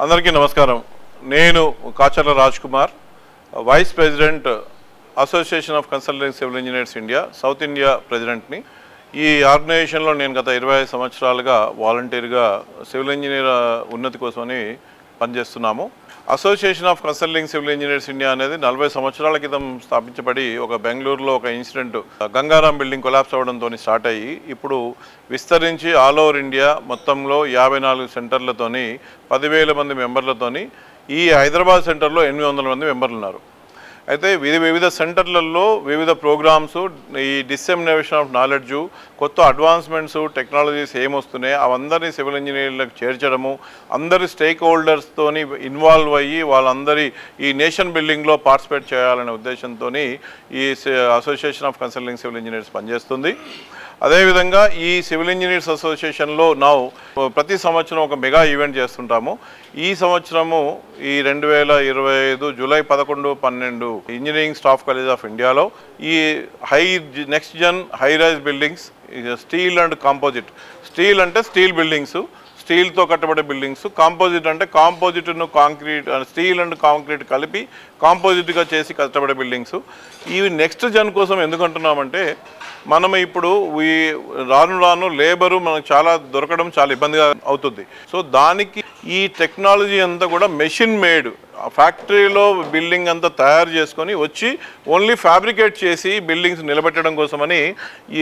అందరికీ నమస్కారం. నేను Kacharla Raj Kumar, vice president association of consultant civil engineers India South India ప్రెసిడెంట్ని. ఈ ఆర్గనైజేషన్లో నేను గత 25 సంవత్సరాలుగా వాలంటీర్గా సివిల్ ఇంజనీర్ ఉన్నతి కోసమని పనిచేస్తున్నాము. Association of consulting civil engineers India అనేది 40 సంవత్సరాల క్రితం స్థాపించబడి ఒక బెంగళూరులో ఒక ఇన్సిడెంట్ గంగారాం బిల్డింగ్ కొలాప్స్ అవ్వడంతో స్టార్ట్ అయ్యి ఇప్పుడు విస్తరించి ఆల్ ఓవర్ ఇండియా మొత్తంలో 54 సెంటర్లతోని 10,000 మంది మెంబర్లతోని ఈ హైదరాబాద్ సెంటర్లో 800 మంది మెంబర్లు ఉన్నారు. అయితే వివిధ సెంటర్లలో వివిధ ప్రోగ్రామ్స్, ఈ డిసెమినేషన్ ఆఫ్ నాలెడ్జ్, కొత్త అడ్వాన్స్మెంట్స్, టెక్నాలజీస్ ఏమొస్తున్నాయి అవందరినీ సివిల్ ఇంజనీర్లకు చేర్చడము, అందరి స్టేక్ హోల్డర్స్తోని ఇన్వాల్వ్ అయ్యి వాళ్ళందరి ఈ నేషన్ బిల్డింగ్లో పార్టిసిపేట్ చేయాలనే ఉద్దేశంతో ఈ association of consulting civil engineers పనిచేస్తుంది. అదేవిధంగా ఈ సివిల్ ఇంజనీర్స్ అసోసియేషన్లో ప్రతి సంవత్సరం ఒక మెగా ఈవెంట్ చేస్తుంటాము. ఈ సంవత్సరము ఈ 2025 July 11, 12 engineering staff college of ఇండియాలో ఈ next gen high rise buildings, steel and composite. Steel అంటే స్టీల్ బిల్డింగ్స్, స్టీల్తో కట్టబడే బిల్డింగ్స్. కాంపోజిట్ అంటే కాంపోజిట్ను కాంక్రీట్, స్టీల్ అండ్ కాంక్రీట్ కలిపి కాంపోజిట్గా చేసి కట్టబడే బిల్డింగ్స్. ఇవి నెక్స్ట్ జన్ కోసం ఎందుకు అంటున్నామంటే మనం ఇప్పుడు రాను లేబరు మనకు చాలా దొరకడం చాలా ఇబ్బందిగా అవుతుంది. సో దానికి ఈ టెక్నాలజీ అంతా కూడా మెషిన్ మేడ్, ఫ్యాక్టరీలో బిల్డింగ్ అంతా తయారు చేసుకొని వచ్చి ఓన్లీ ఫ్యాబ్రికేట్ చేసి బిల్డింగ్స్ నిలబెట్టడం కోసమని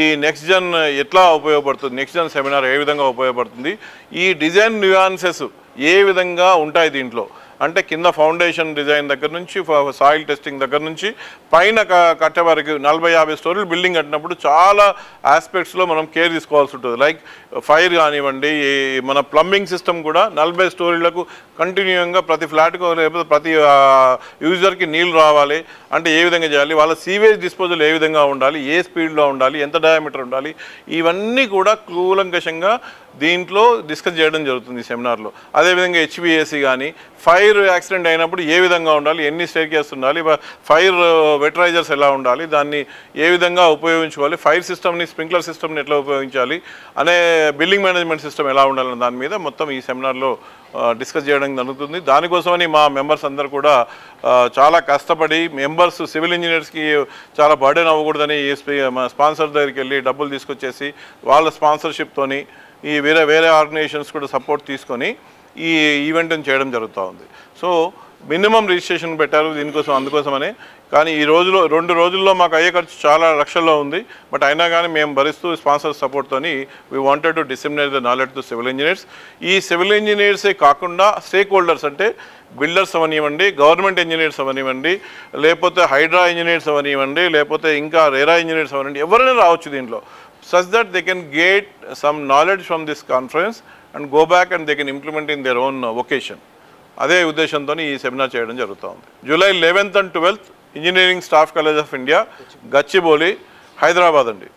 ఈ నెక్స్ట్ జన్ ఎట్లా ఉపయోగపడుతుంది, నెక్స్ట్ జన్ సెమినార్ ఏ విధంగా ఉపయోగపడుతుంది, ఈ డిజైన్ న్యూయాన్సెస్ ఏ విధంగా ఉంటాయి దీంట్లో అంటే కింద ఫౌండేషన్ డిజైన్ దగ్గర నుంచి, సాయిల్ టెస్టింగ్ దగ్గర నుంచి పైన కట్టే వరకు 40-50 స్టోరీలు బిల్డింగ్ కట్టినప్పుడు చాలా ఆస్పెక్ట్స్లో మనం కేర్ తీసుకోవాల్సి ఉంటుంది. లైక్ ఫైర్ కానివ్వండి, మన ప్లంబింగ్ సిస్టమ్ కూడా 40 స్టోరీలకు కంటిన్యూగా ప్రతి ఫ్లాట్కు లేకపోతే ప్రతి యూజర్కి నీళ్ళు రావాలి అంటే ఏ విధంగా చేయాలి, వాళ్ళ సీవేజ్ డిస్పోజల్ ఏ విధంగా ఉండాలి, ఏ స్పీడ్లో ఉండాలి, ఎంత డయామీటర్ ఉండాలి, ఇవన్నీ కూడా కూలంకషంగా దీంట్లో డిస్కస్ చేయడం జరుగుతుంది ఈ సెమినార్లో. అదేవిధంగా హెచ్విఏసి కానీ ఫైర్ యాక్సిడెంట్ అయినప్పుడు ఏ విధంగా ఉండాలి, ఎన్ని స్టేర్కేస్ ఉండాలి, ఫైర్ వెటరైజర్స్ ఎలా ఉండాలి, దాన్ని ఏ విధంగా ఉపయోగించుకోవాలి, ఫైర్ సిస్టమ్ని, స్ప్రింక్లర్ సిస్టమ్ని ఎట్లా ఉపయోగించాలి అనే బిల్డింగ్ మేనేజ్మెంట్ సిస్టమ్ ఎలా ఉండాలన్న దాని మీద మొత్తం ఈ సెమినార్లో డిస్కస్ చేయడం జరుగుతుంది. దానికోసమని మా మెంబర్స్ అందరు కూడా చాలా కష్టపడి, మెంబర్స్ సివిల్ ఇంజనీర్స్కి చాలా బర్డెన్ అవ్వకూడదని స్పాన్సర్ దగ్గరికి వెళ్ళి డబ్బులు తీసుకొచ్చేసి వాళ్ళ స్పాన్సర్షిప్తోని ఈ వేరే ఆర్గనైజేషన్స్ కూడా సపోర్ట్ తీసుకొని ఈ ఈవెంట్ని చేయడం జరుగుతూ ఉంది. సో మినిమం రిజిస్ట్రేషన్ పెట్టారు దీనికోసం, అందుకోసమనే. కానీ ఈ 2 రోజుల్లో మాకు అయ్యే ఖర్చు చాలా లక్షల్లో ఉంది. బట్ అయినా కానీ మేము భరిస్తూ స్పాన్సర్ సపోర్ట్తోని we wanted to disseminate the knowledge to civil engineers. ఈ సివిల్ ఇంజనీర్సే కాకుండా స్టేక్ హోల్డర్స్ అంటే బిల్డర్స్ అవనివ్వండి, గవర్నమెంట్ ఇంజనీర్స్ అవనివ్వండి, లేకపోతే హైడ్రా ఇంజనీర్స్ అవనివ్వండి, లేకపోతే ఇంకా రేరా ఇంజనీర్స్ అవనివ్వండి, ఎవరైనా రావచ్చు దీంట్లో. Such that they can get some knowledge from this conference and go back and they can implement in their own vocation. అదే ఉద్దేశంతో ఈ సెమినార్ చేయడం జరుగుతూ ఉంది. July 11th and 12th engineering staff college of India, Gachibowli, Hyderabad అండి.